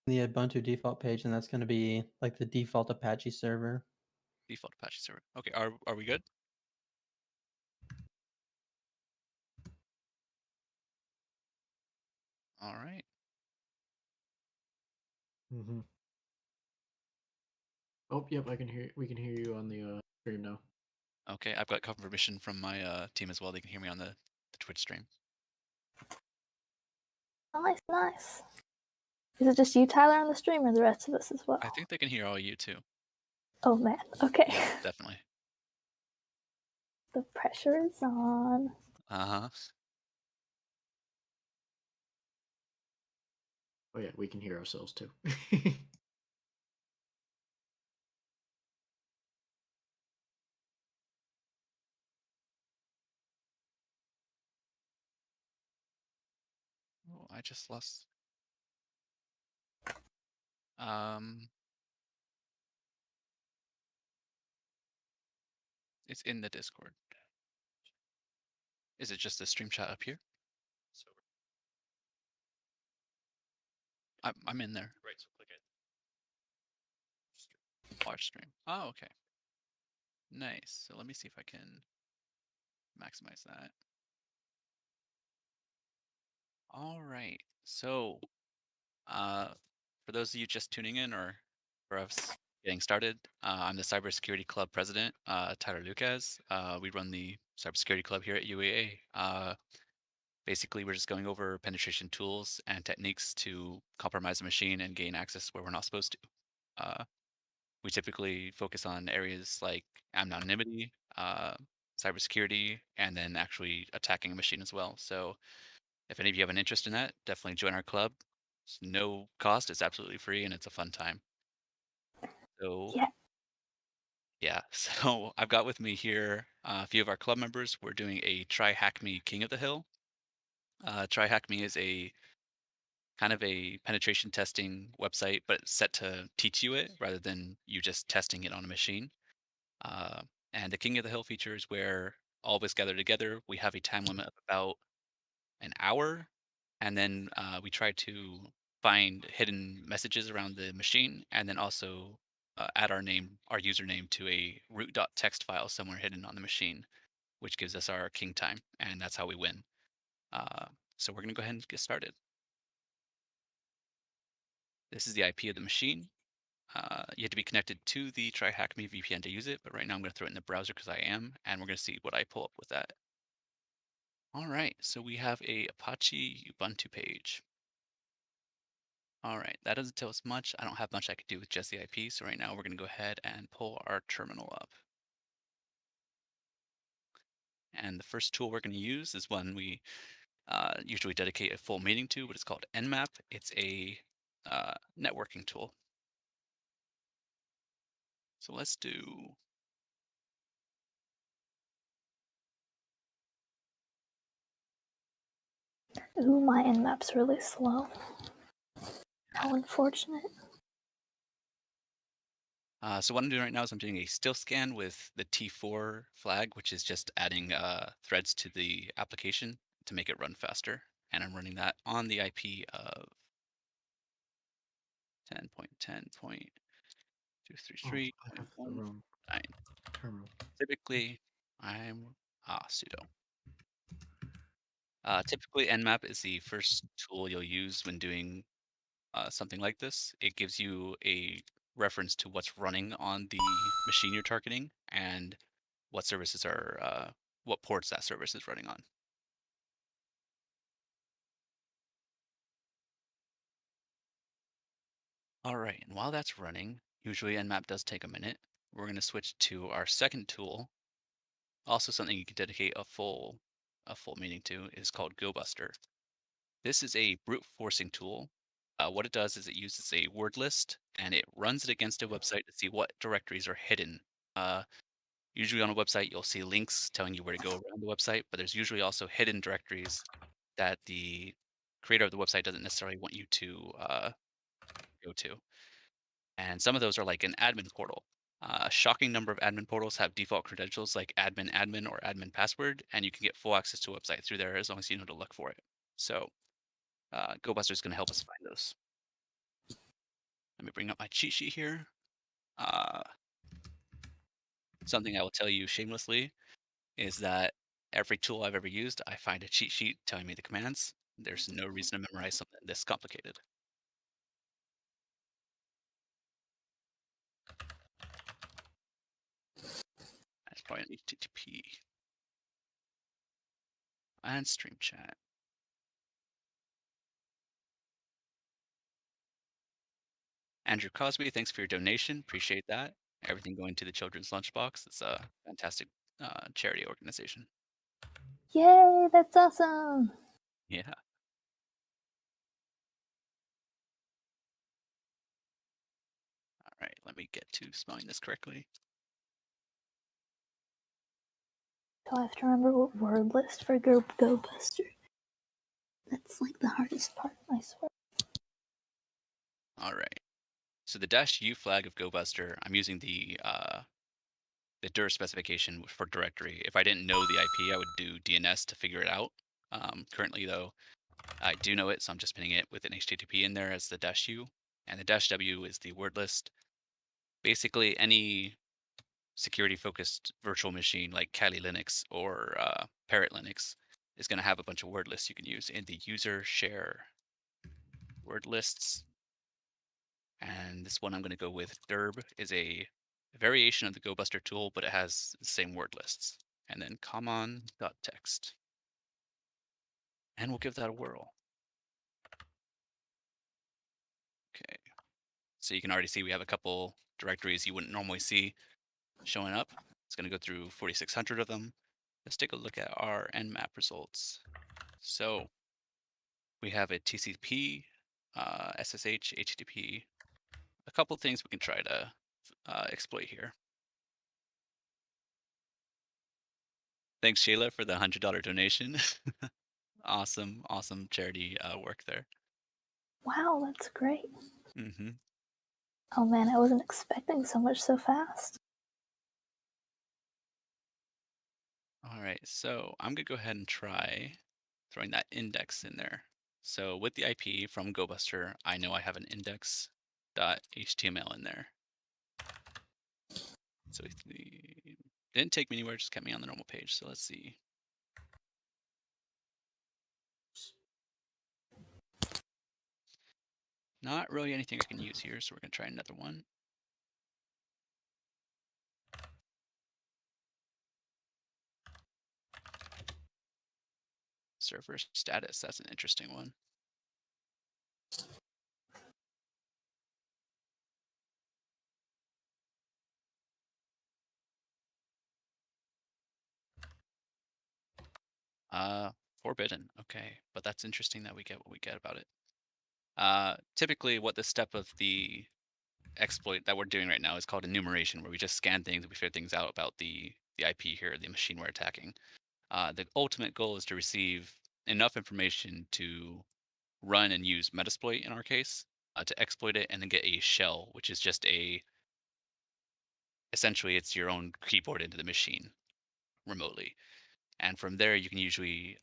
the Ubuntu default page, and that's gonna be, like, the default Apache server. Default Apache server. Okay, are we good? All right. Mm-hmm. Oh, yep, I can hear. We can hear you on the stream now. Okay, I've got confirmation from my team as well. They can hear me on the Twitch stream. Nice, nice. Is it just you, Tyler, on the stream, or the rest of us as well? I think they can hear all you too. Oh man, okay. Yeah, definitely. The pressure is on. Uh-huh. Oh yeah, we can hear ourselves too. Oh, I just lost. Um, it's in the Discord. Is it just the stream chat up here? I'm in there. Right, so click it. Watch stream. Oh, okay. Nice. So let me see if I can maximize that. All right. So, uh, for those of you just tuning in or for us getting started, I'm the Cybersecurity Club president, Tyler Lucas. We run the Cybersecurity Club here at UAA. Basically, we're just going over penetration tools and techniques to compromise a machine and gain access where we're not supposed to. Uh, we typically focus on areas like anonymity, cybersecurity, and then actually attacking a machine as well. So if any of you have an interest in that, definitely join our club. It's no cost, it's absolutely free, and it's a fun time. So, Yeah. yeah, so I've got with me here a few of our club members. We're doing a Try Hack Me King of the Hill. Try Hack Me is a kind of a penetration testing website, but it's set to teach you it rather than you just testing it on a machine. Uh, and the King of the Hill feature is where all of us gather together. We have a time limit of about an hour, and then we try to find hidden messages around the machine, and then also add our username to a root.txt file somewhere hidden on the machine, which gives us our king time, and that's how we win. Uh, so we're gonna go ahead and get started. This is the IP of the machine. You have to be connected to the TryHackMe VPN to use it, but right now I'm going to throw it in the browser because I am, and we're going to see what I pull up with that. All right, so we have a Apache Ubuntu page. All right, that doesn't tell us much. I don't have much I could do with just the IP, so right now we're going to go ahead and pull our terminal up. And the first tool we're going to use is one we usually dedicate a full meeting to, but it's called Nmap. It's a networking tool. So let's do. Ooh, my Nmap's really slow. How unfortunate. So what I'm doing right now is I'm doing a still scan with the T4 flag, which is just adding threads to the application to make it run faster. And I'm running that on the IP of Oh, I have the 10.10.233.1.9. wrong terminal. Typically, I'm sudo. Typically, Nmap is the first tool you'll use when doing something like this. It gives you a reference to what's running on the machine you're targeting and what services are what ports that service is running on. All right, and while that's running, usually Nmap does take a minute. We're going to switch to our second tool. Also, something you can dedicate a full meeting to is called GoBuster. This is a brute forcing tool. What it does is it uses a word list and it runs it against a website to see what directories are hidden. Uh, Usually on a website, you'll see links telling you where to go around the website, but there's usually also hidden directories that the creator of the website doesn't necessarily want you to go to. And some of those are like an admin portal. A shocking number of admin portals have default credentials like admin admin or admin password, and you can get full access to a website through there as long as you know to look for it. So GoBuster is going to help us find those. Let me bring up my cheat sheet here. Uh, Something I will tell you shamelessly is that every tool I've ever used, I find a cheat sheet telling me the commands. There's no reason to memorize something this complicated. That's probably an HTTP and stream chat. Andrew Cosby, thanks for your donation. Appreciate that. Everything going to the Children's Lunchbox. It's a fantastic charity organization. Yay, that's awesome. Yeah. All right. Let me get to spelling this correctly. Do I have to remember what word list for Go Buster? That's like the hardest part, I swear. All right. So the -u flag of GoBuster, I'm using the dir specification for directory. If I didn't know the IP, I would do DNS to figure it out. Currently, though, I do know it, so I'm just putting it with an HTTP in there as the -u, and the -w is the word list. Basically, any security-focused virtual machine like Kali Linux or Parrot Linux is going to have a bunch of word lists you can use in the user share word lists. And this one I'm going to go with derb is a variation of the GoBuster tool, but it has the same word lists. And then common.txt. And we'll give that a whirl. Okay. So you can already see we have a couple directories you wouldn't normally see showing up. It's going to go through 4,600 of them. Let's take a look at our nmap results. So we have a TCP, SSH, HTTP, a couple things we can try to exploit here. Thanks, Sheila, for the $100 donation. Awesome, awesome charity work there. Wow, that's great. Hmm. Oh man, I wasn't expecting so much so fast. All right, so I'm gonna go ahead and try throwing that index in there. So with the IP from GoBuster, I know I have an index.html in there. So it didn't take me anywhere, just kept me on the normal page. So let's see. Not really anything I can use here, so we're gonna try another one. Server status, that's an interesting one. Forbidden, okay, but that's interesting that we get what we get about it. Typically what the step of the exploit that we're doing right now is called enumeration, where we just scan things, we figure things out about the IP here, the machine we're attacking. The ultimate goal is to receive enough information to run and use Metasploit in our case, to exploit it and then get a shell, which is just essentially it's your own keyboard into the machine remotely. And from there, you can usually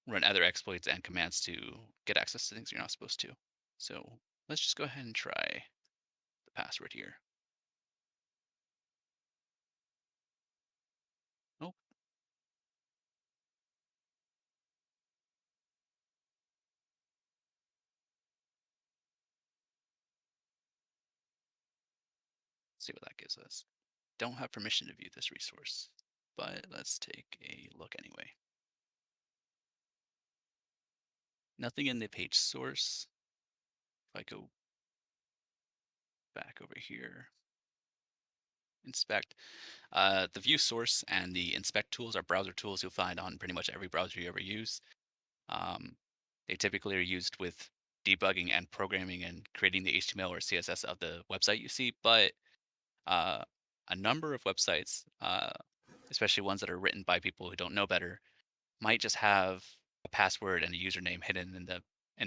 run other exploits and commands to get access to things you're not supposed to. So let's just go ahead and try the password here. Oh, see what that gives us. Don't have permission to view this resource, but let's take a look anyway. Nothing in the page source. If I go back over here, inspect, the view source and the inspect tools are browser tools you'll find on pretty much every browser you ever use. Um, they typically are used with debugging and programming and creating the HTML or CSS of the website you see, but uh, a number of websites, especially ones that are written by people who don't know better, might just have a password and a username hidden in the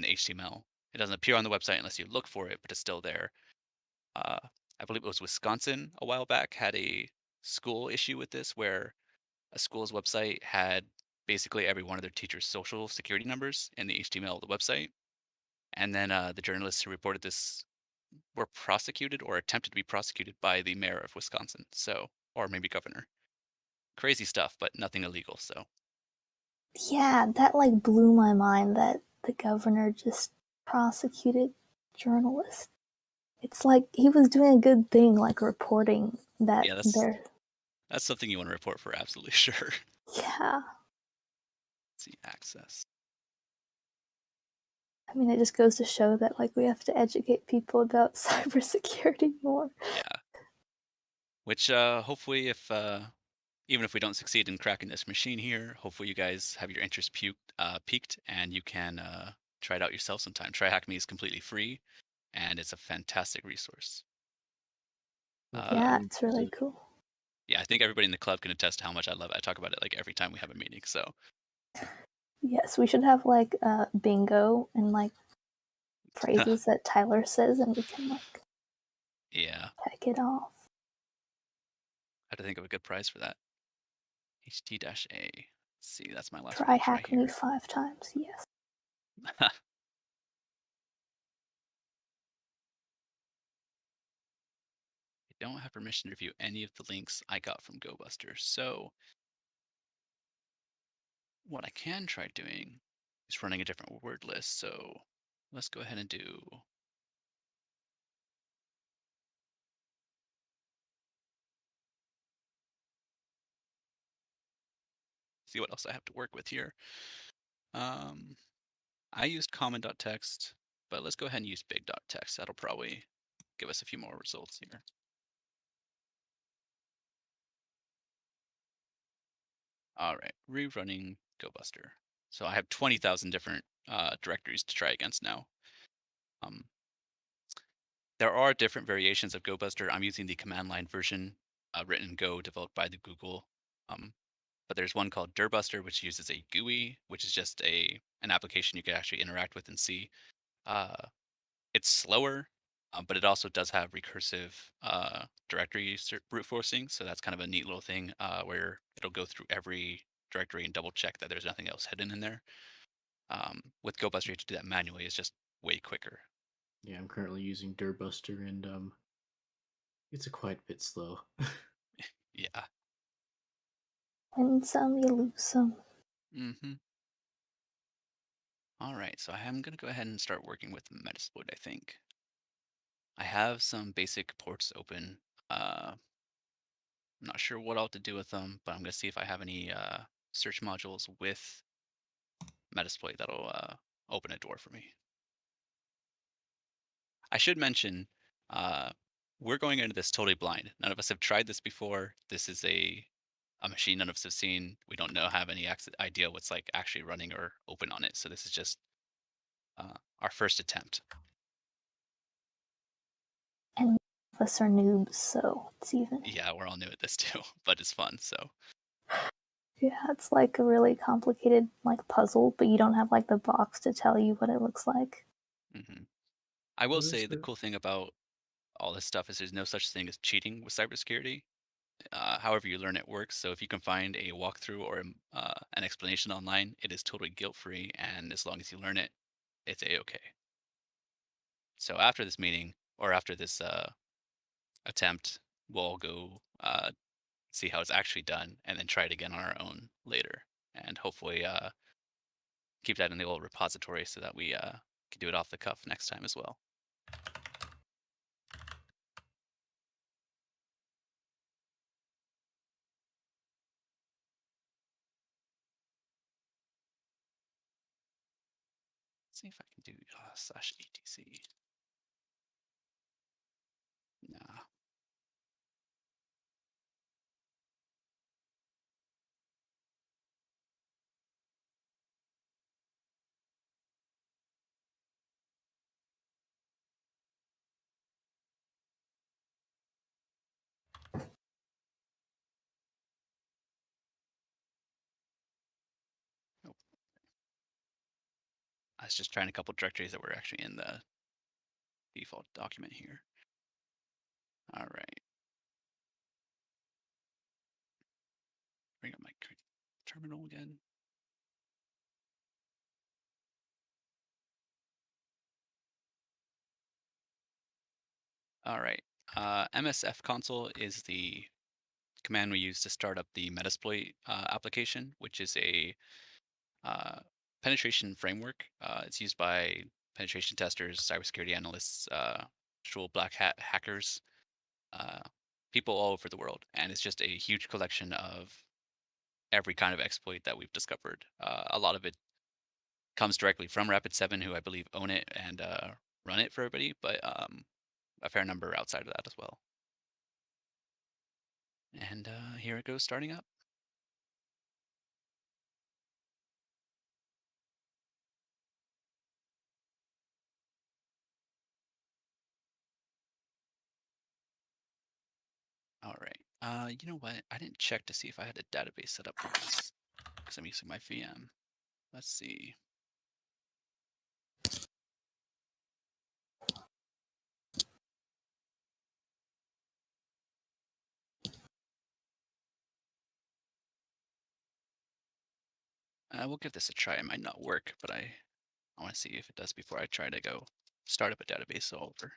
HTML. It doesn't appear on the website unless you look for it, but it's still there. Uh, I believe it was Wisconsin a while back had a school issue with this, where a school's website had basically every one of their teachers' social security numbers in the HTML of the website. And then the journalists who reported this were prosecuted or attempted to be prosecuted by the mayor of Wisconsin. So, or maybe governor. Crazy stuff, but nothing illegal. So, Yeah, that like blew my mind that the governor just prosecuted journalists. It's like he was doing a good thing, like reporting that yeah, there. that's something you want to report for absolutely sure. Yeah, See access. I mean, it just goes to show that like we have to educate people about cybersecurity more. Yeah. Which hopefully if even if we don't succeed in cracking this machine here, hopefully you guys have your interest peaked and you can try it out yourself sometime. Try Hack Me is completely free and it's a fantastic resource. Okay, Uh, Yeah, I'm it's really interested. cool. yeah, I think everybody in the club can attest to how much I love it. I talk about it like every time we have a meeting. So Yes, we should have like bingo and like phrases that Tyler says, and we can like yeah, check it off. I have to think of a good prize for that. HT-A. Let's see, that's my last Try one. Try hack me here. 5 times. Yes. I don't have permission to review any of the links I got from GoBuster. So what I can try doing is running a different word list. So let's go ahead and see what else I have to work with here. Um, I used common.txt, but let's go ahead and use big.txt. That'll probably give us a few more results here. All right, rerunning GoBuster. So I have 20,000 different directories to try against now. Um, there are different variations of GoBuster. I'm using the command line version written in Go, developed by the Google. But there's one called Dirbuster, which uses a GUI, which is just an application you can actually interact with and see. Uh, it's slower, but it also does have recursive brute forcing. So that's kind of a neat little thing where it'll go through every directory and double check that there's nothing else hidden in there. With GoBuster, you have to do that manually. It's just way quicker. Yeah, I'm currently using Dirbuster, and it's a quite bit slow. Yeah. Win some, you lose some. Mm-hmm. All right, so I'm going to go ahead and start working with Metasploit, I think. I have some basic ports open. I'm not sure what all to do with them, but I'm going to see if I have any search modules with Metasploit that'll open a door for me. I should mention, uh, we're going into this totally blind. None of us have tried this before. This is a machine none of us have seen. We don't have any idea what's like actually running or open on it. So this is just our first attempt. And none of us are noobs, so it's even. Yeah, we're all new at this too, but it's fun. So Yeah, it's like a really complicated like puzzle, but you don't have like the box to tell you what it looks like. mhm. I will What is say the the cool thing about all this stuff is there's no such thing as cheating with cybersecurity. However you learn it works. So if you can find a walkthrough or an explanation online, it is totally guilt-free, and as long as you learn it, it's a-okay. So after this meeting or after this attempt, we'll go see how it's actually done, and then try it again on our own later, and hopefully keep that in the old repository so that we can do it off the cuff next time as well. Let's see if I can do /etc. Nah. Nope. I was just trying a couple directories that were actually in the default document here. All right. Bring up my terminal again. All right. MSF console is the command we use to start up the Metasploit application, which is a uh, penetration framework. It's used by penetration testers, cybersecurity analysts, actual black hat hackers, uh, people all over the world, and it's just a huge collection of every kind of exploit that we've discovered. A lot of it comes directly from Rapid7, who I believe own it and run it for everybody, but a fair number outside of that as well. And here it goes starting up. All right. You know what? I didn't check to see if I had a database set up for this because I'm using my VM. Let's see. We'll give this a try. It might not work, but I want to see if it does before I try to go start up a database all over.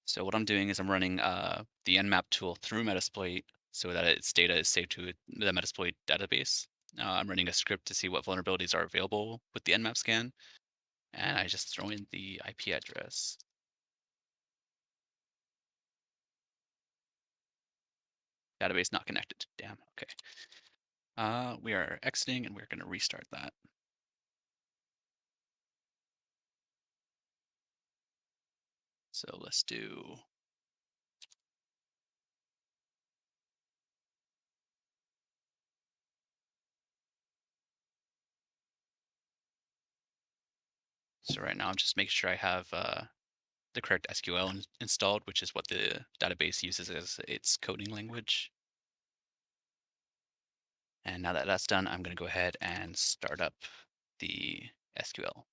So what I'm doing is I'm running the Nmap tool through Metasploit so that its data is saved to the Metasploit database. I'm running a script to see what vulnerabilities are available with the Nmap scan, and I just throw in the IP address. Database not connected. Damn. Okay. We are exiting, and we're going to restart that. So let's do. So right now I'm just making sure I have the correct SQL installed, which is what the database uses as its coding language. And now that that's done, I'm going to go ahead and start up the SQL.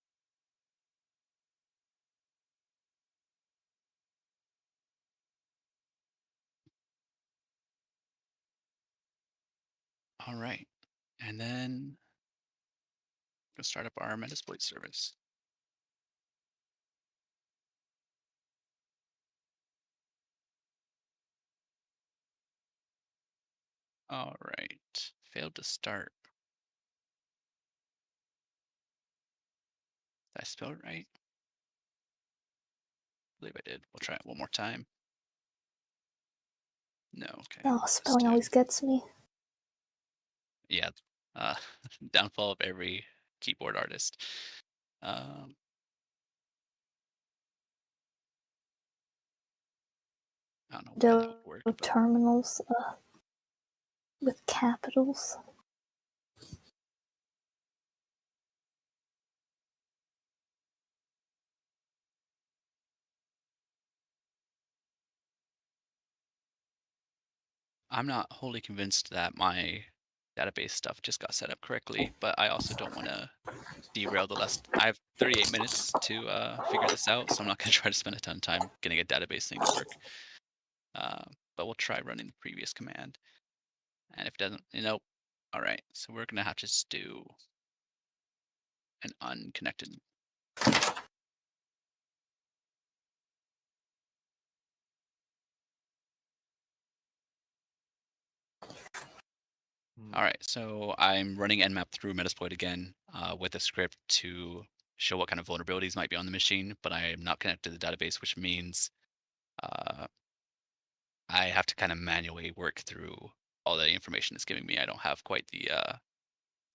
All right. And then we'll start up our Metasploit service. All right. Failed to start. Did I spell it right? I believe I did. We'll try it one more time. No, okay. No, spelling always gets me. Yeah. Uh, downfall of every keyboard artist. Um, I don't know why that would work, but Terminals with capitals. I'm not wholly convinced that my database stuff just got set up correctly, but I also don't want to derail the last. I have 38 minutes to figure this out, so I'm not going to try to spend a ton of time getting a database thing to work. But we'll try running the previous command. And if it doesn't, nope. All right, so we're going to have to just do an unconnected. All right, so I'm running Nmap through Metasploit again with a script to show what kind of vulnerabilities might be on the machine, but I am not connected to the database, which means uh, I have to kind of manually work through all the information it's giving me. I don't have quite the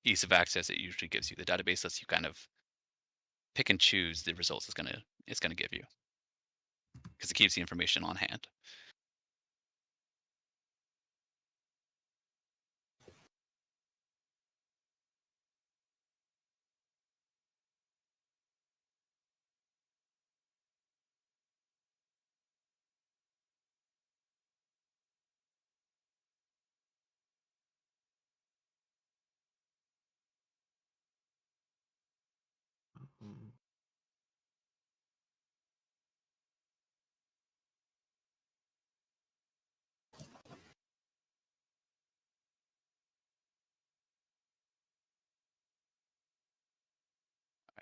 ease of access it usually gives you. The database lets you kind of pick and choose the results it's gonna give you because it keeps the information on hand. Mm.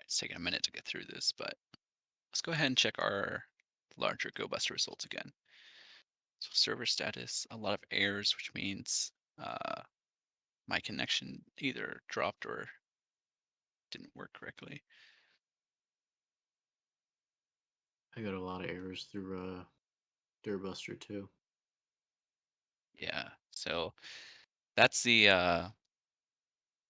It's taking a minute to get through this, but let's go ahead and check our larger GoBuster results again. So server status, a lot of errors, which means my connection either dropped or didn't work correctly. I got a lot of errors through Durbuster too. Yeah, so that's the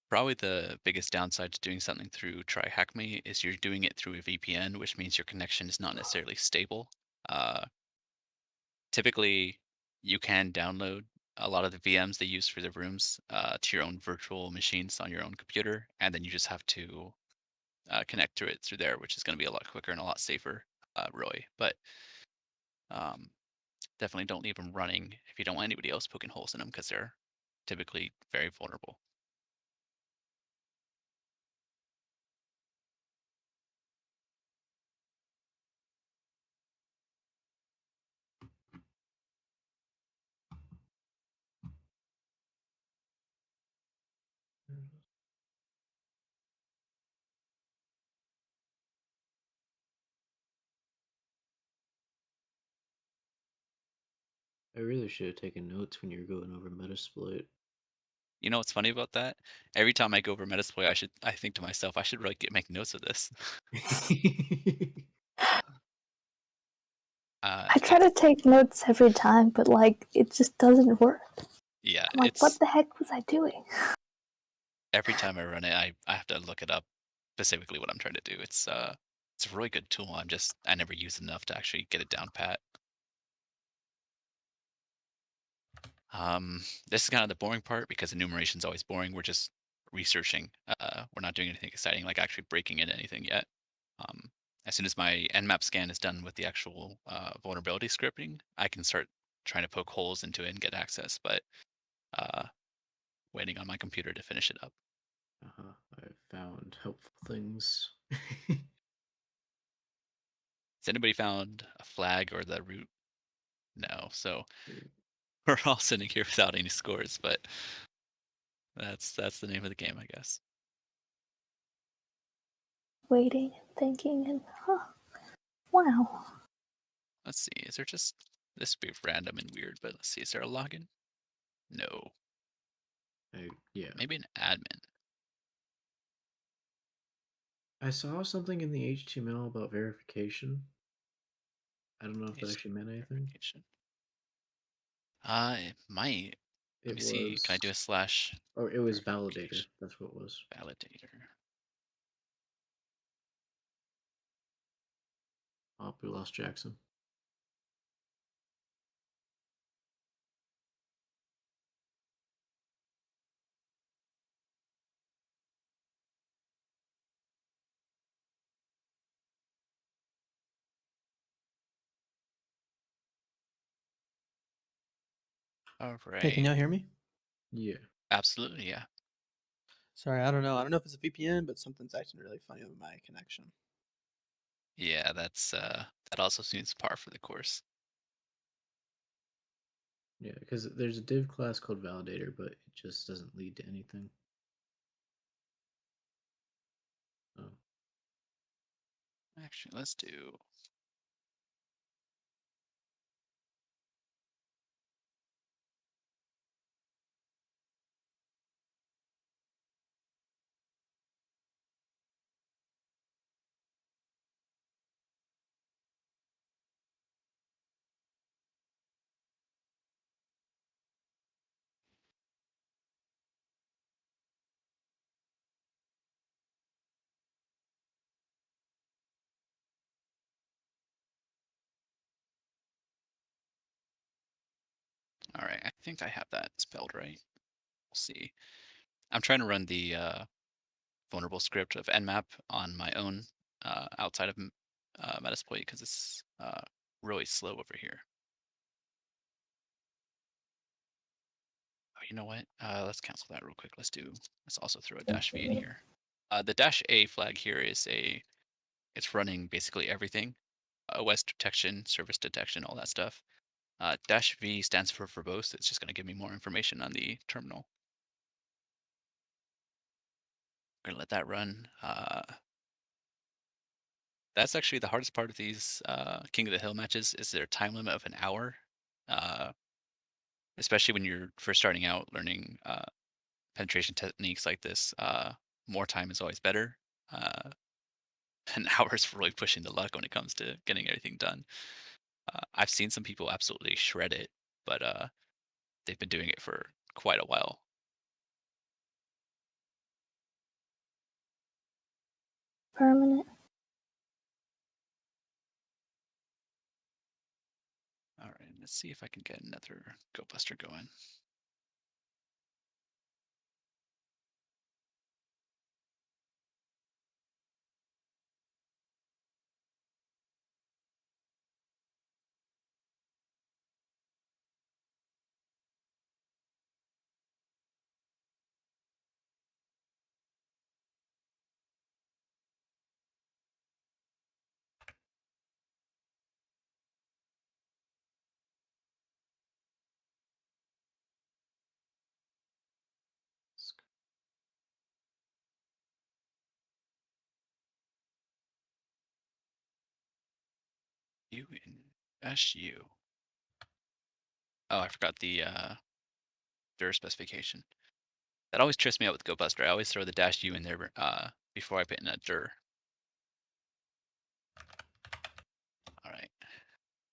probably the biggest downside to doing something through TryHackMe is you're doing it through a VPN, which means your connection is not necessarily stable. Typically, you can download a lot of the VMs they use for their rooms to your own virtual machines on your own computer, and then you just have to connect to it through there, which is going to be a lot quicker and a lot safer, Roy. But um, definitely don't leave them running if you don't want anybody else poking holes in them because they're typically very vulnerable. I really should have taken notes when you were going over Metasploit. You know what's funny about that? Every time I go over Metasploit, I think to myself, I should really make notes of this. I try to It's take notes every time, but like it just doesn't work. yeah, I'm like, what it's the heck was I doing? every time I run it, I have to look it up specifically what I'm trying to do. It's a really good tool. I never use it enough to actually get it down pat. This is kind of the boring part because enumeration is always boring. We're just researching. We're not doing anything exciting, like actually breaking into anything yet. Um, as soon as my Nmap scan is done with the actual vulnerability scripting, I can start trying to poke holes into it and get access. But uh, waiting on my computer to finish it up. I found helpful things. Has anybody found a flag or the root? No. So we're all sitting here without any scores, but that's the name of the game, I guess. Waiting and thinking and wow. Let's see. Is there just this would be random and weird, but let's see. Is there a login? No. Yeah. Maybe an admin. I saw something in the HTML about verification. I don't know if that actually meant anything. Verification. It might. Let It me see. Can I was, do a slash or it was validator. verification? That's what it was. Validator. Oh, we lost Jackson. All Hey, can right. y'all hear me? Yeah. Absolutely, yeah. Sorry, I don't know. I don't know if it's a VPN, but something's acting really funny with my connection. Yeah, that also seems par for the course. Yeah, because there's a div class called validator, but it just doesn't lead to anything. Oh. Actually, let's do all right. I think I have that spelled right. We'll see. I'm trying to run the vulnerable script of Nmap on my own outside of Metasploit because it's really slow over here. Oh, you know what? Let's cancel that real quick. Let's also throw a -v in here. The -a flag here is it's running basically everything. OS detection, service detection, all that stuff. -v stands for verbose. It's just going to give me more information on the terminal. We're going to let that run. That's actually the hardest part of these King of the Hill matches is their time limit of an hour. Uh, especially when you're first starting out learning penetration techniques like this. More time is always better. Uh, an hour is really pushing the luck when it comes to getting everything done. I've seen some people absolutely shred it, but they've been doing it for quite a while. Permanent. All right, let's see if I can get another Go Buster going. U in SU. Oh, I forgot the dir specification. That always trips me out with Go Buster. I always throw the dash U in there before I put in a dir. All right.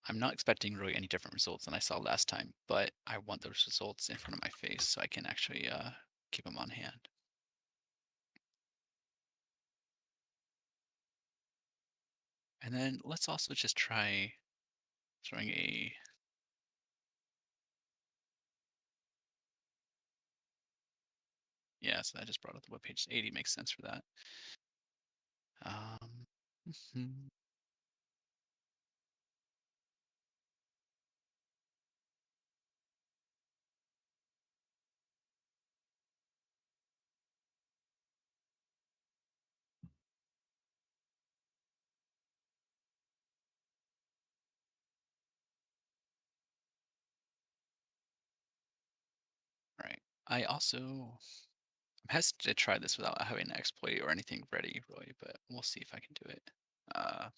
I'm not expecting really any different results than I saw last time, but I want those results in front of my face so I can actually keep them on hand. And then let's also just try throwing a so I just brought up the webpage. 80 makes sense for that. Mhm. All right. I'm hesitant to try this without having an exploit or anything ready, really, but we'll see if I can do it. Uh,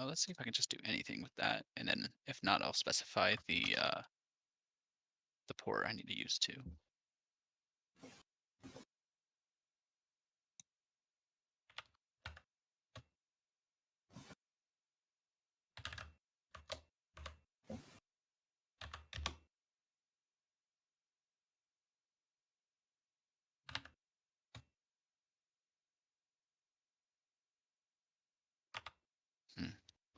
let's see if I can just do anything with that, and then if not, I'll specify the port I need to use too. Hmm.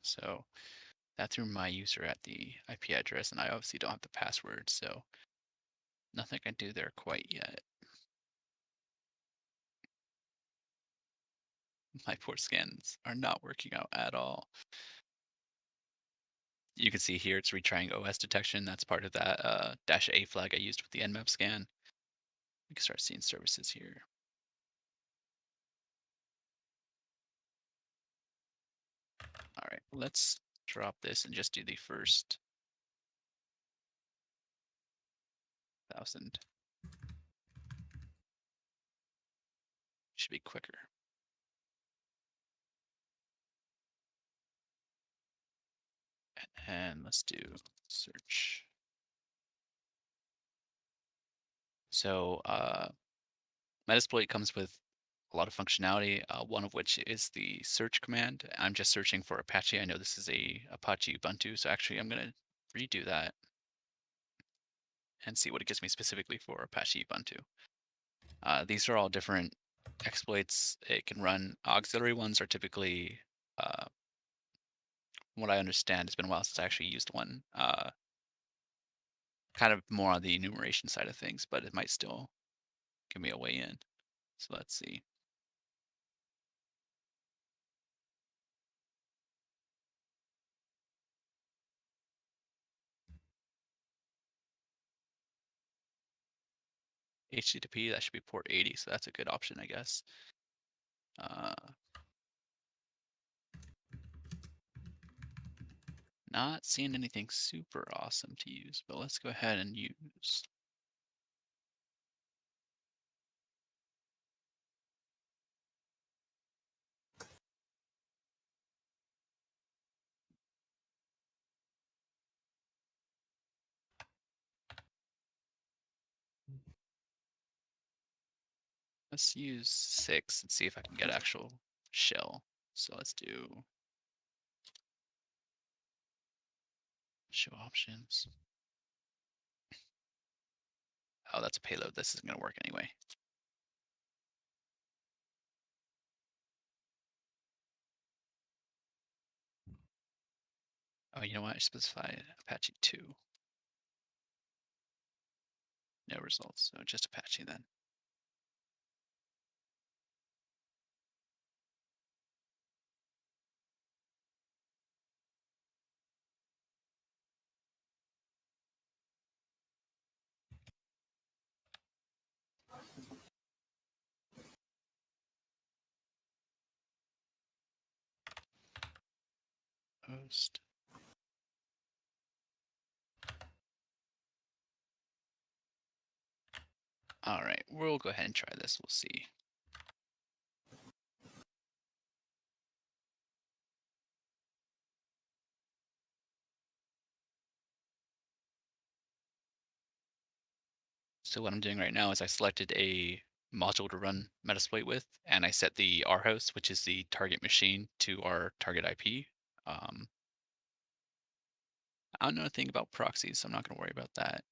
So that threw my user at the IP address, and I obviously don't have the password, so nothing I can do there quite yet. My port scans are not working out at all. You can see here it's retrying OS detection. That's part of that -A flag I used with the Nmap scan. We can start seeing services here. All right, let's drop this and just do the first 1,000. Should be quicker. And let's do search. So Metasploit comes with a lot of functionality, one of which is the search command. I'm just searching for Apache. I know this is a Apache Ubuntu, so actually I'm going to redo that and see what it gives me specifically for Apache Ubuntu. These are all different exploits it can run. Auxiliary ones are typically, uh, from what I understand, it's been a while since I actually used one. Kind of more on the enumeration side of things, but it might still give me a way in. So let's see. HTTP, that should be port 80, so that's a good option, I guess. Uh, Not seeing anything super awesome to use, but let's go ahead and use. Let's use 6 and see if I can get actual shell. So let's do show options. Oh, that's a payload. This isn't going to work anyway. Oh, you know what? I specify Apache 2. No results. So just Apache then. Host. All right, we'll go ahead and try this. We'll see. So what I'm doing right now is I selected a module to run Metasploit with, and I set the R host, which is the target machine, to our target IP. I don't know anything about proxies, so I'm not going to worry about that.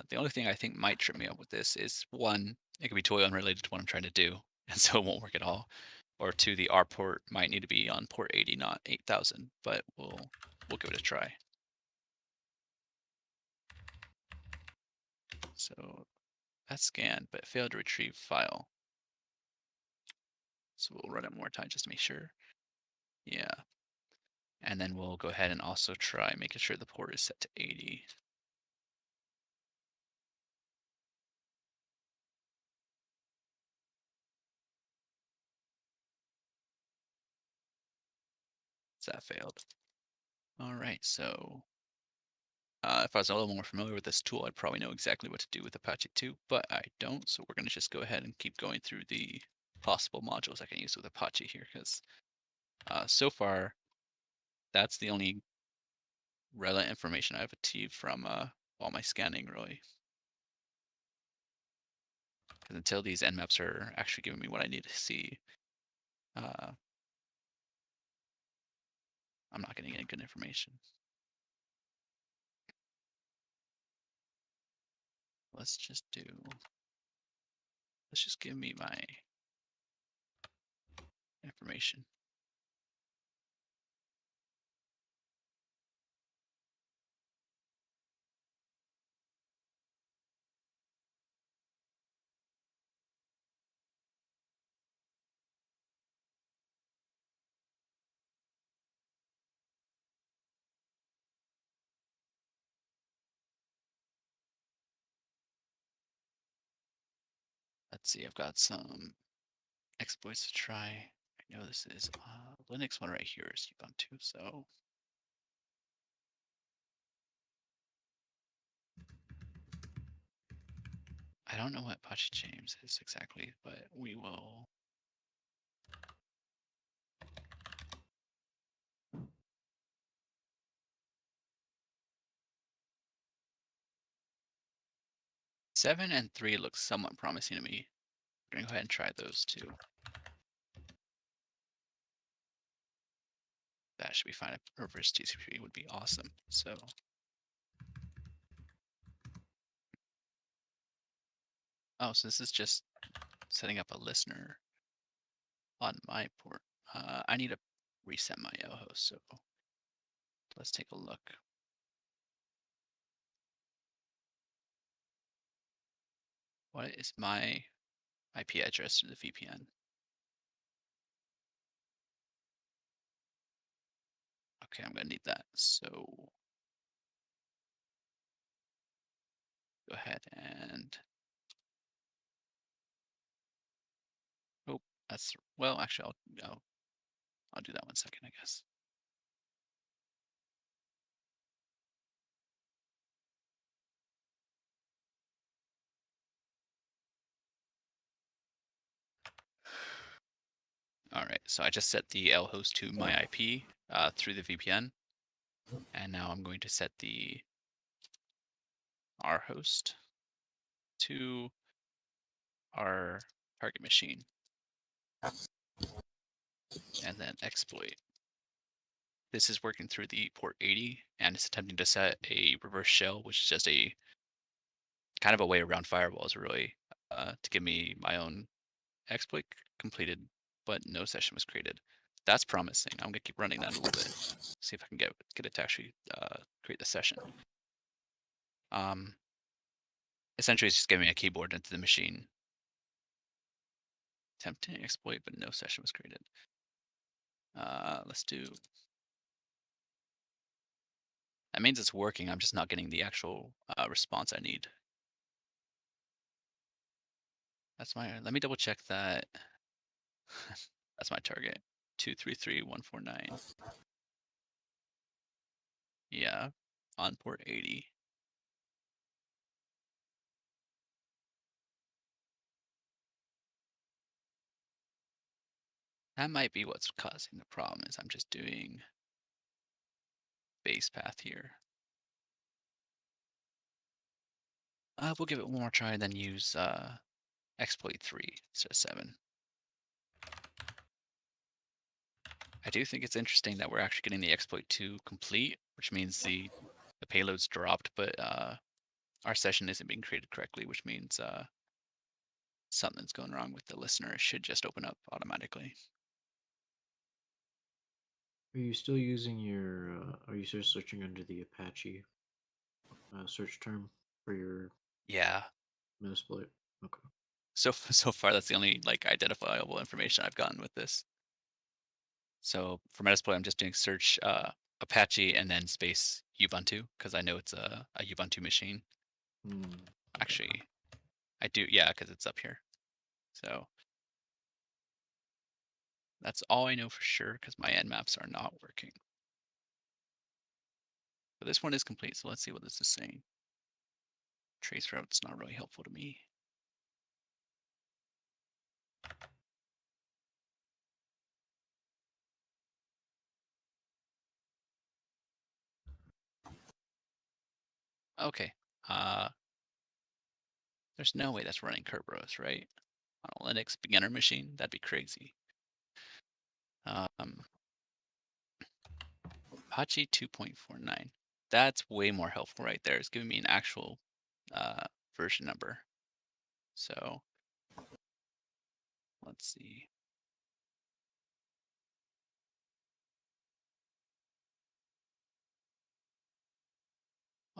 The only thing I think might trip me up with this is one, it could be totally unrelated to what I'm trying to do, and so it won't work at all. Or two, the R port might need to be on port 80, not 8000, but we'll give it a try. So that's scanned, but failed to retrieve file. So we'll run it one more time just to make sure. Yeah. And then we'll go ahead and also try making sure the port is set to 80. So that failed. All right, so if I was a little more familiar with this tool, I'd probably know exactly what to do with Apache 2, but I don't. So we're going to just go ahead and keep going through the possible modules I can use with Apache here, because so far, that's the only relevant information I've achieved from all my scanning, really. 'Cause until these nmaps are actually giving me what I need to see, uh, I'm not getting any good information. Let's just give me my information. Let's see, I've got some exploits to try. I know this is Linux one right here is Ubuntu, so I don't know what Apache James is exactly, but we will. Seven and 3 looks somewhat promising to me. We're gonna go ahead and try those two. That should be fine. Reverse TCP would be awesome. So so this is just setting up a listener on my port. I need to reset my host, so let's take a look. What is my IP address to the VPN? Okay, I'm gonna need that. So go ahead and oh, that's well. Actually, I'll do that one second, I guess. All right, so I just set the L host to my IP through the VPN, and now I'm going to set the R host to our target machine, and then exploit. This is working through the port 80, and it's attempting to set a reverse shell, which is just a kind of a way around firewalls, really, to give me my own exploit completed, but no session was created. That's promising. I'm gonna keep running that a little bit, see if I can get it to actually create the session. Essentially, it's just giving me a keyboard into the machine. Attempting exploit, but no session was created. Let's do. That means it's working. I'm just not getting the actual response I need. That's my. Let me double check that. That's my target. 233.149. Yeah, on port 80. That might be what's causing the problem. Is I'm just doing base path here. We'll give it one more try, and then use exploit 3 instead of 7. I do think it's interesting that we're actually getting the exploit 2 complete, which means the payload's dropped, but our session isn't being created correctly, which means something's going wrong with the listener. It should just open up automatically. Are you still using your? Are you still searching under the Apache search term for your Yeah. Metasploit? Okay. So far, that's the only like identifiable information I've gotten with this. So for Metasploit, I'm just doing search Apache and then space Ubuntu because I know it's a Ubuntu machine. Okay. Actually, I do, yeah, because it's up here. So that's all I know for sure because my nmaps are not working. But this one is complete, so let's see what this is saying. Trace route's not really helpful to me. Okay. There's no way that's running Kerberos, right? On a Linux beginner machine? That'd be crazy. Apache 2.49. That's way more helpful right there. It's giving me an actual version number. So let's see.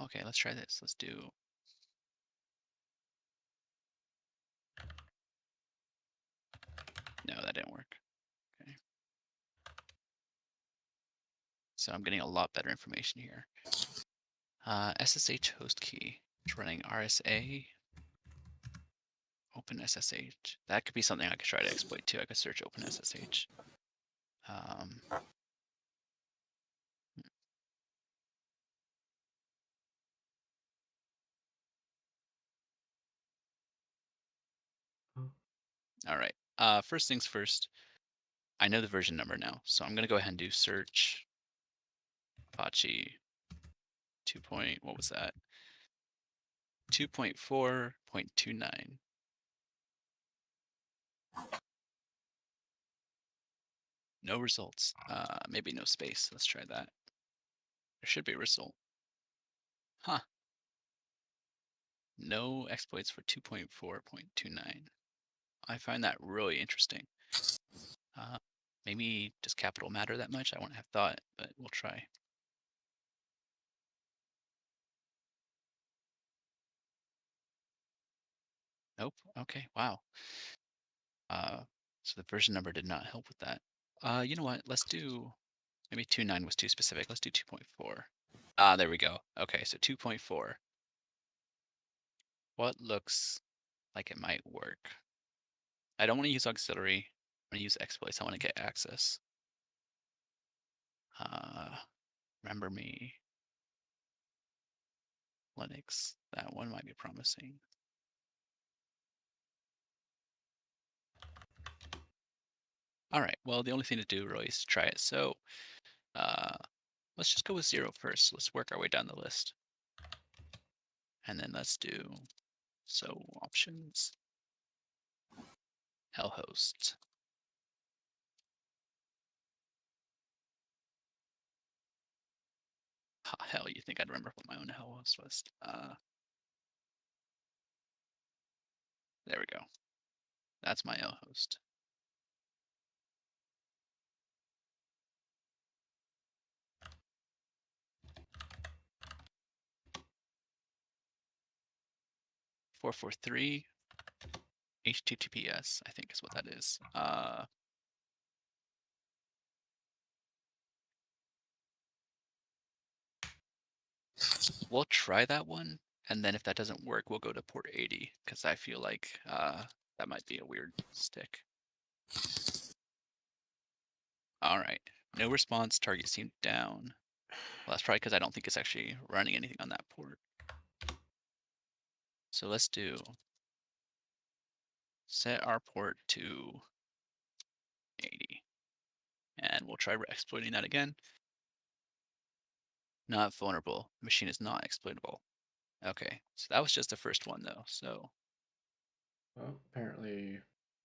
Okay, let's try this. Let's do. No, that didn't work. Okay. So I'm getting a lot better information here. SSH host key. It's running RSA. OpenSSH. That could be something I could try to exploit too. I could search OpenSSH. All right. First things first. I know the version number now, so I'm gonna go ahead and do search Apache 2. What was that? 2.4.29. No results. Maybe no space. Let's try that. There should be a result. Huh. No exploits for 2.4.29. I find that really interesting. Maybe does capital matter that much? I wouldn't have thought, but we'll try. Nope. Okay. Wow. So the version number did not help with that. You know what? Let's do maybe 2.9 was too specific. Let's do 2.4. Ah, there we go. Okay, so 2.4. What looks like it might work? I don't want to use auxiliary. I want to use exploits. I want to get access. Remember me. Linux. That one might be promising. All right. Well, the only thing to do really is to try it. So uh, let's just go with 0 first. Let's work our way down the list. And then let's do options, lhost. Hell, you think I'd remember what my own lhost was? There we go. That's my lhost. .443 HTTPS, I think is what that is. We'll try that one, and then if that doesn't work, we'll go to port 80 because I feel like that might be a weird stick. All right, no response. Target seemed down. Well, that's probably because I don't think it's actually running anything on that port. So let's do set our port to 80, and we'll try exploiting that again. Not vulnerable. Machine is not exploitable. Okay, so that was just the first one though. So Well, apparently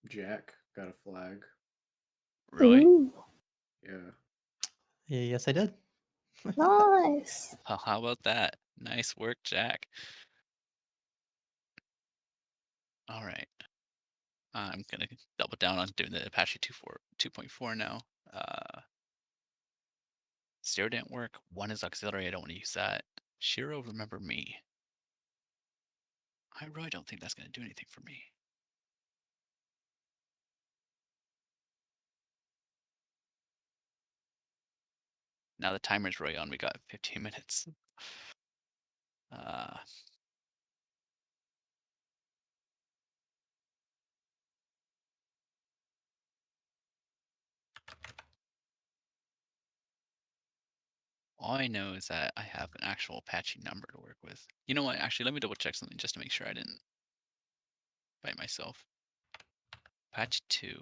Jack got a flag. really, Ooh, Yeah. Yeah, yes, I did. nice. how about that? Nice work, Jack. All right. I'm gonna double down on doing the Apache 2.4 now. 0 didn't work. 1 is auxiliary. I don't want to use that. Shiro, remember me. I really don't think that's gonna do anything for me. Now the timer's really on. We got 15 minutes. Uh, all I know is that I have an actual Apache number to work with. You know what? Actually, let me double check something just to make sure I didn't bite myself. Apache 2.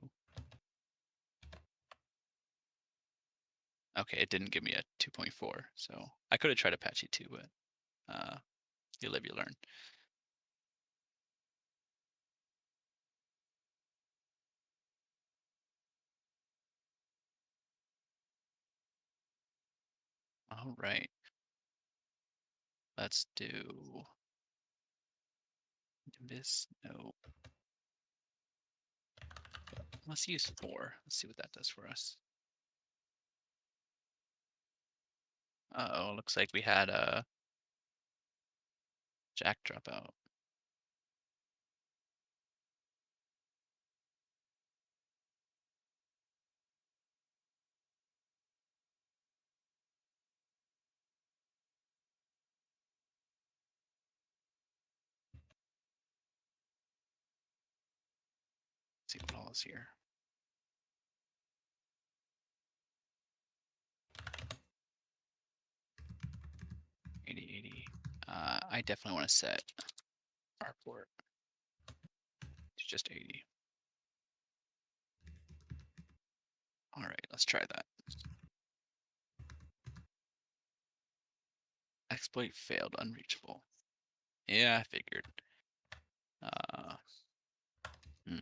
Okay, it didn't give me a 2.4, so I could have tried Apache 2, but you live, you learn. All right, let's do this. No, let's use 4. Let's see what that does for us. Uh-oh, looks like we had a Jack drop out. Let's see what all is here. .80. I definitely want to set our port to just 80. All right, let's try that. Exploit failed, unreachable. Yeah, I figured. Uh, hmm.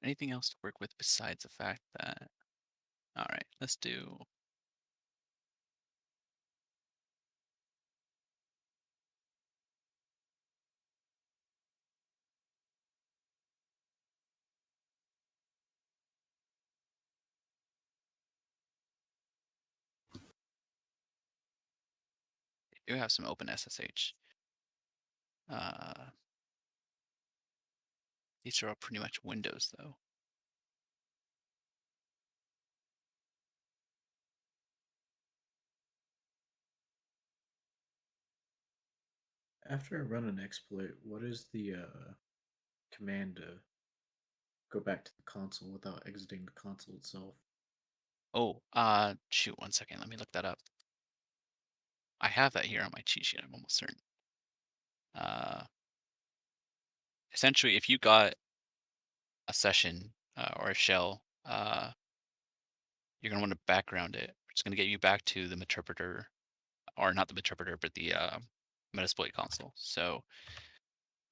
Anything else to work with besides the fact that... All right, let's do... They do have some open SSH. These are all pretty much Windows, though. After I run an exploit, what is the command to go back to the console without exiting the console itself? Oh, shoot, 1 second. Let me look that up. I have that here on my cheat sheet. I'm almost certain. Essentially, if you got session or a shell, you're going to want to background it. It's going to get you back to the interpreter, or not the interpreter, but the Metasploit console. So,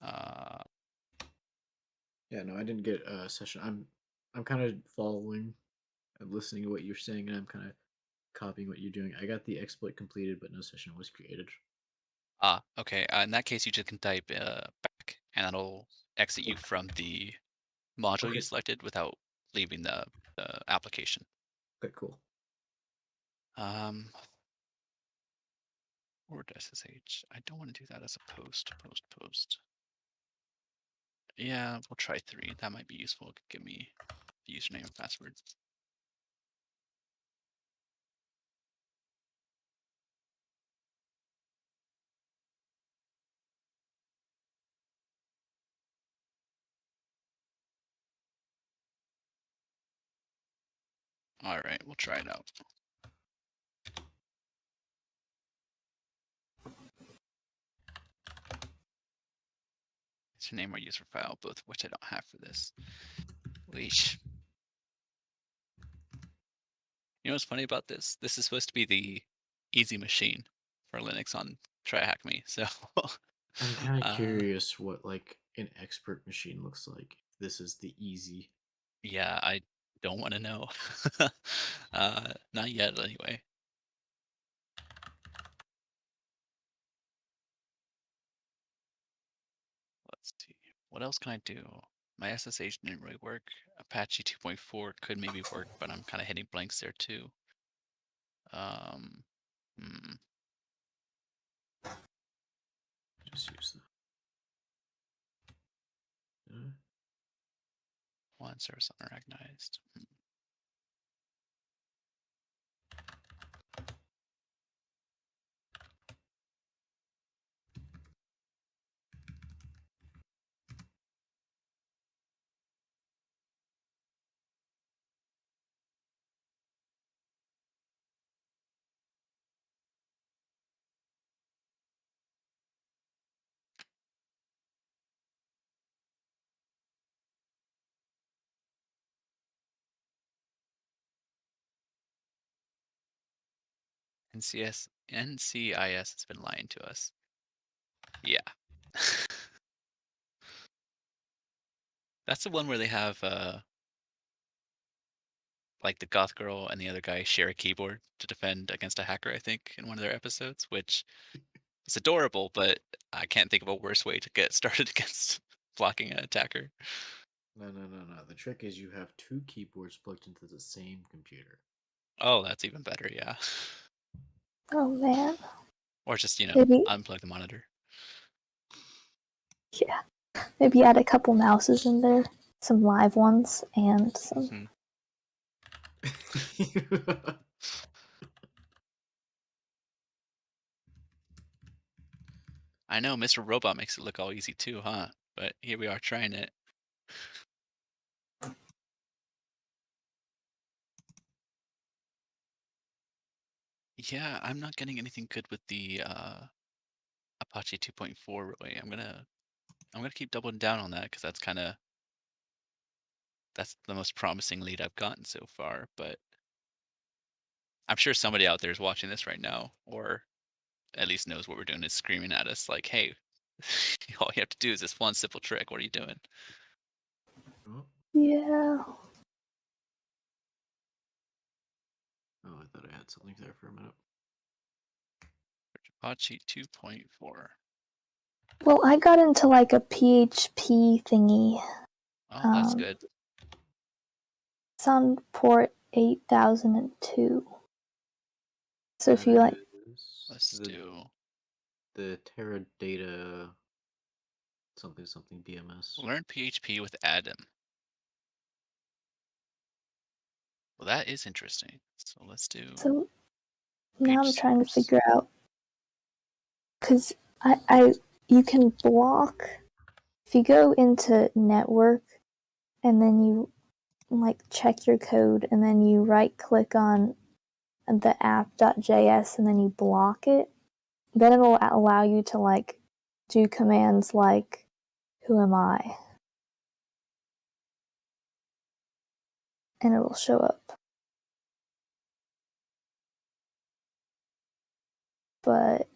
Yeah, no, I didn't get a session. I'm kind of following and listening to what you're saying, and I'm kind of copying what you're doing. I got the exploit completed, but no session was created. okay. In that case, you just can type back, and that'll exit you from the module you Okay. selected without leaving the application. Okay, cool. Or SSH. I don't want to do that as a post. Yeah, we'll try 3. That might be useful. It could give me the username and password. All right, we'll try it out. It's your name or user file, both of which I don't have for this. Leash. You know what's funny about this? This is supposed to be the easy machine for Linux on TryHackMe. So I'm kind of uh, curious what like an expert machine looks like. If this is the easy. yeah, I don't want to know. Not yet, anyway. Let's see. What else can I do? My SSH didn't really work. Apache 2.4 could maybe work, but I'm kind of hitting blanks there too. Hmm. Just use that. One service unrecognized. NCIS has been lying to us. Yeah. That's the one where they have like the goth girl and the other guy share a keyboard to defend against a hacker, I think, in one of their episodes, which is adorable, but I can't think of a worse way to get started against blocking an attacker. No. The trick is you have 2 keyboards plugged into the same computer. Oh, that's even better, yeah. Oh man. Or just, Maybe, unplug the monitor. yeah. Maybe add a couple mouses in there, some live ones, and some. I know Mr. Robot makes it look all easy too, huh? But here we are trying it. Yeah, I'm not getting anything good with the Apache 2.4 really. I'm gonna keep doubling down on that because that's the most promising lead I've gotten so far. But I'm sure somebody out there is watching this right now, or at least knows what we're doing, is screaming at us like, "Hey, all you have to do is this one simple trick. What are you doing?" Oh. Yeah. Oh, I thought I had something there for a minute. Apache 2.4. Well, I got into like a PHP thingy. Oh, that's good. It's on port 8002. So if That you like, is Let's do. the Teradata something DMS. Learn PHP with Adam. Well, that is interesting. So let's do so now page I'm trying to source. figure out, because you can block, if you go into network and then you like check your code and then you right click on the app.js and then you block it, then it'll allow you to like do commands like who am I. and it will show up. But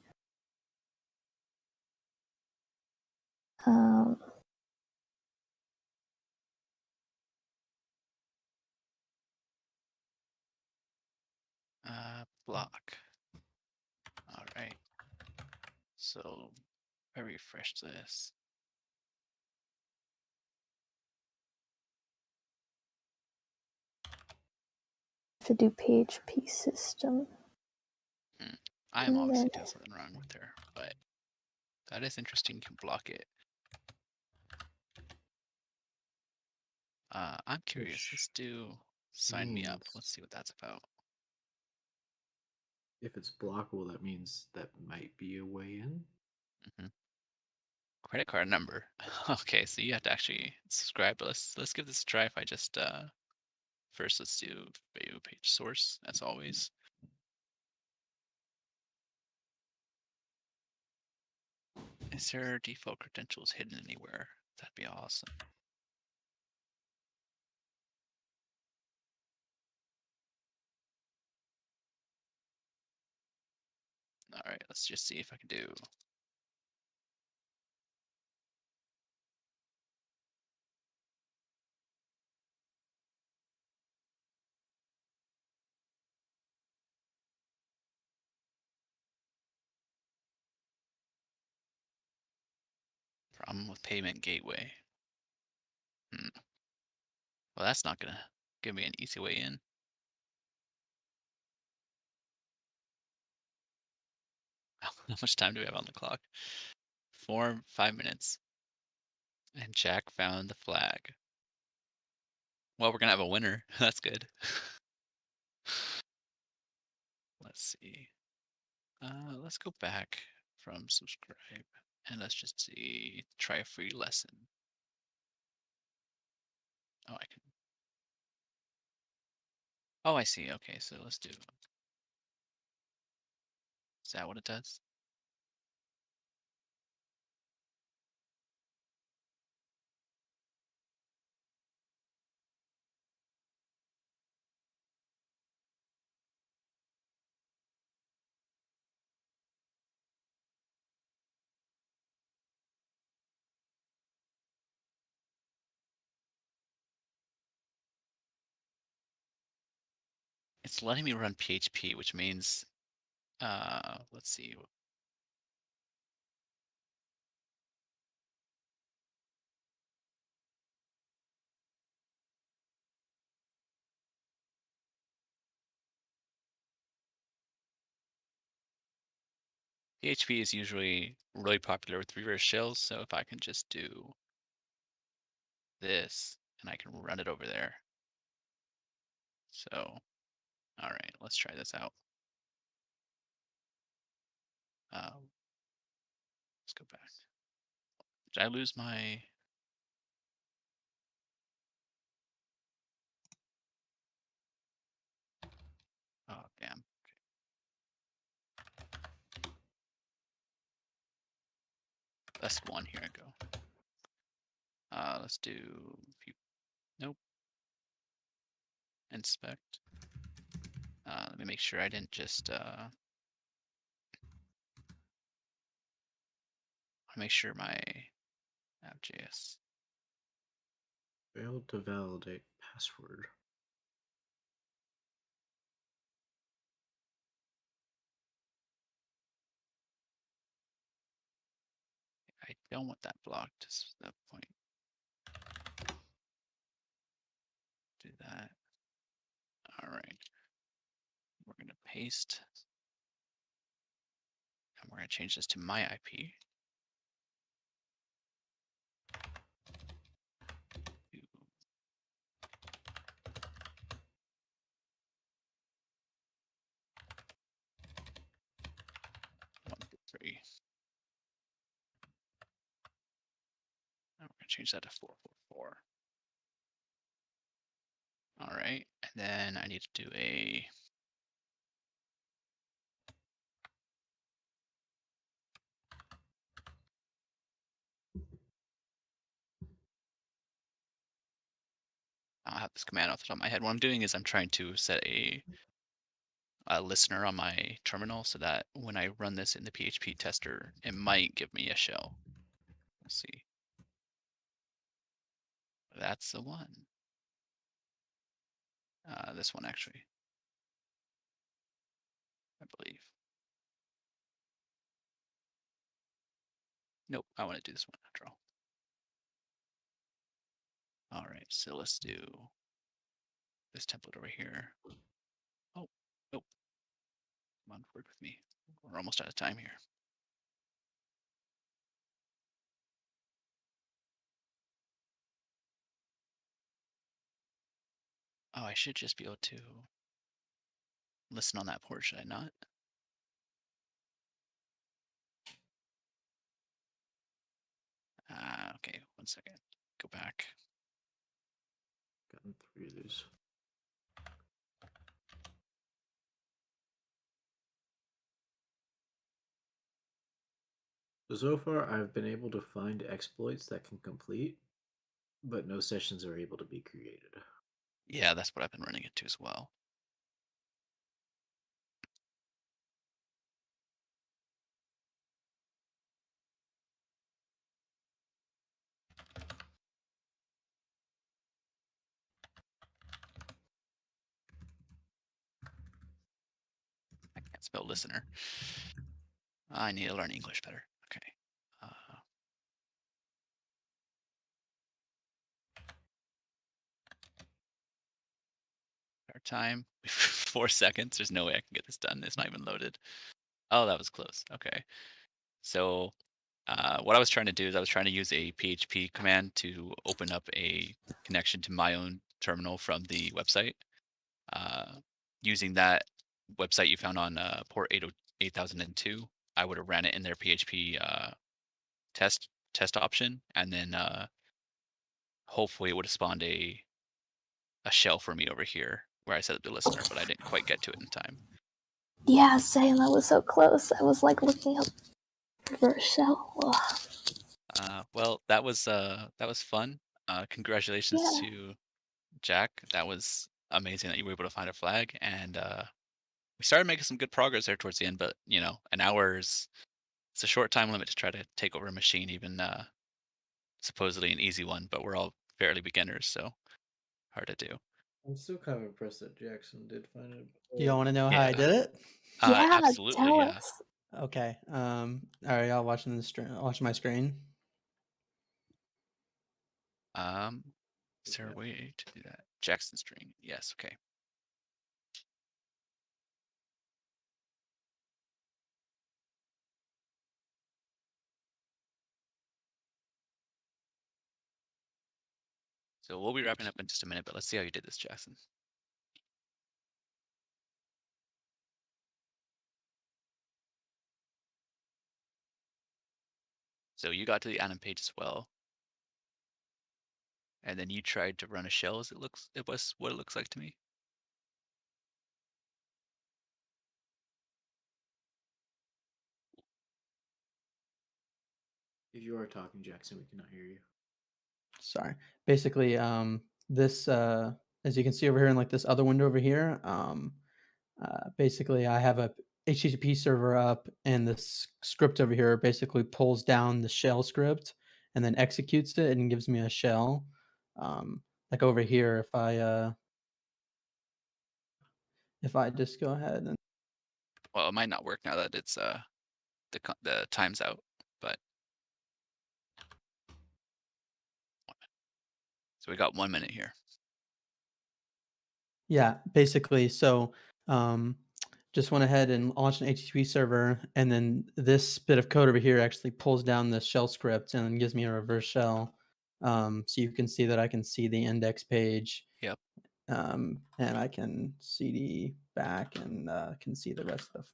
block. All right. So I refresh this. to do PHP system. I'm And obviously then- doing something wrong with her, but that is interesting. You can block it. I'm curious. Let's do sign me up. means- Let's see what that's about. If it's blockable, that means that might be a way in. Credit card number. Okay, so you have to actually subscribe. But let's give this a try. If I just first let's do video page source as always. Is there default credentials hidden anywhere? That'd be awesome. All right, let's just see if I can do. Problem with payment gateway. Well, that's not gonna give me an easy way in. How much time do we have on the clock? 5 minutes. And Jack found the flag. Well, we're gonna have a winner. That's good. Let's see. Let's go back from subscribe and let's just see. Try a free lesson. Oh, I can. Oh, I see. Okay, so let's do. Is that what it does? It's letting me run PHP, which means, let's see. PHP is usually really popular with reverse shells, so if I can just do this and I can run it over there. So, all right, let's try this out. Let's go back. Did I lose my? Oh, damn. That's one. Here I go. Let's do view. Nope. Inspect. Let me make sure I didn't just make sure my app.js. Failed to validate password. I don't want that blocked. Is the point. Do that. All right. We're gonna paste, and we're gonna change this to my IP. One, two, three. And we're gonna change that to 444. All right, and then I need to do a have this command off the top of my head. What I'm doing is I'm trying to set a listener on my terminal so that when I run this in the PHP tester, it might give me a shell. We'll see. That's the one. This one actually, I believe. Nope, I want to do this one after all. All right, so let's do this template over here. Oh, nope. Come on, work with me. We're almost out of time here. Oh, I should just be able to listen on that port, should I not? Okay, 1 second. Go back. Gotten 3 of these. So far, I've been able to find exploits that can complete, but no sessions are able to be created. Yeah, that's what I've been running into as well. I can't spell listener. I need to learn English better. Okay. Our time, 4 seconds. There's no way I can get this done. It's not even loaded. Oh, that was close. Okay. So what I was trying to do is I was trying to use a PHP command to open up a connection to my own terminal from the website. Using that website you found on port 8002, I would have ran it in their PHP test option, and then hopefully it would have spawned a shell for me over here where I set up the listener, but I didn't quite get to it in time. Yeah, same. I was so close. I was like looking up for a shell. Well, that was fun. Congratulations Yeah. to Jack. That was amazing that you were able to find a flag, and we started making some good progress there towards the end. But an hour is it's a short time limit to try to take over a machine, even supposedly an easy one. But we're all fairly beginners, so hard to do. I'm still kind of impressed that Jackson did find it. Do y'all want to know how I Yeah. did it? Yeah, Absolutely, tell yeah. us. Okay. All right, y'all watching the stream, watching my screen. Is there a way to do that? Jackson string. Yes. Okay. So we'll be wrapping up in just a minute, but let's see how you did this, Jackson. So you got to the Atom page as well, and then you tried to run a shell. As it was what it looks like to me. If you are talking, Jackson, we cannot hear you. Sorry. Basically, this as you can see over here in like this other window over here, basically I have a HTTP server up, and this script over here basically pulls down the shell script and then executes it and gives me a shell. Like over here, if I just go ahead and Well, it might not work now that it's the time's out, but so we got 1 minute here. yeah, basically, so just went ahead and launched an HTTP server, and then this bit of code over here actually pulls down the shell script and gives me a reverse shell. So you can see that I can see the index page. Yep. And I can CD back and can see the rest of.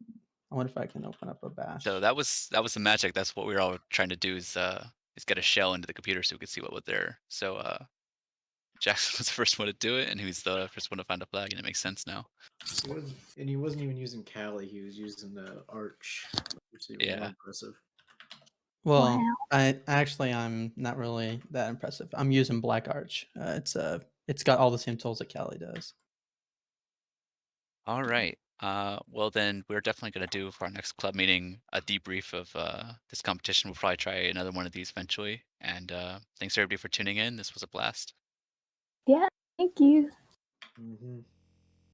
I wonder if I can open up a bash. So that was the magic. That's what we were all trying to do is get a shell into the computer so we could see what was there. So Jackson was the first one to do it, and he was the first one to find a flag, and it makes sense now. He wasn't even using Kali. He was using the Arch, which is even more Yeah. impressive. Well, Wow. I'm not really that impressive. I'm using Black Arch. It's it's got all the same tools that Cali does. All right. Well, then we're definitely going to do for our next club meeting a debrief of this competition. We'll probably try another one of these eventually. And thanks everybody for tuning in. This was a blast. Yeah, thank you. Mm-hmm.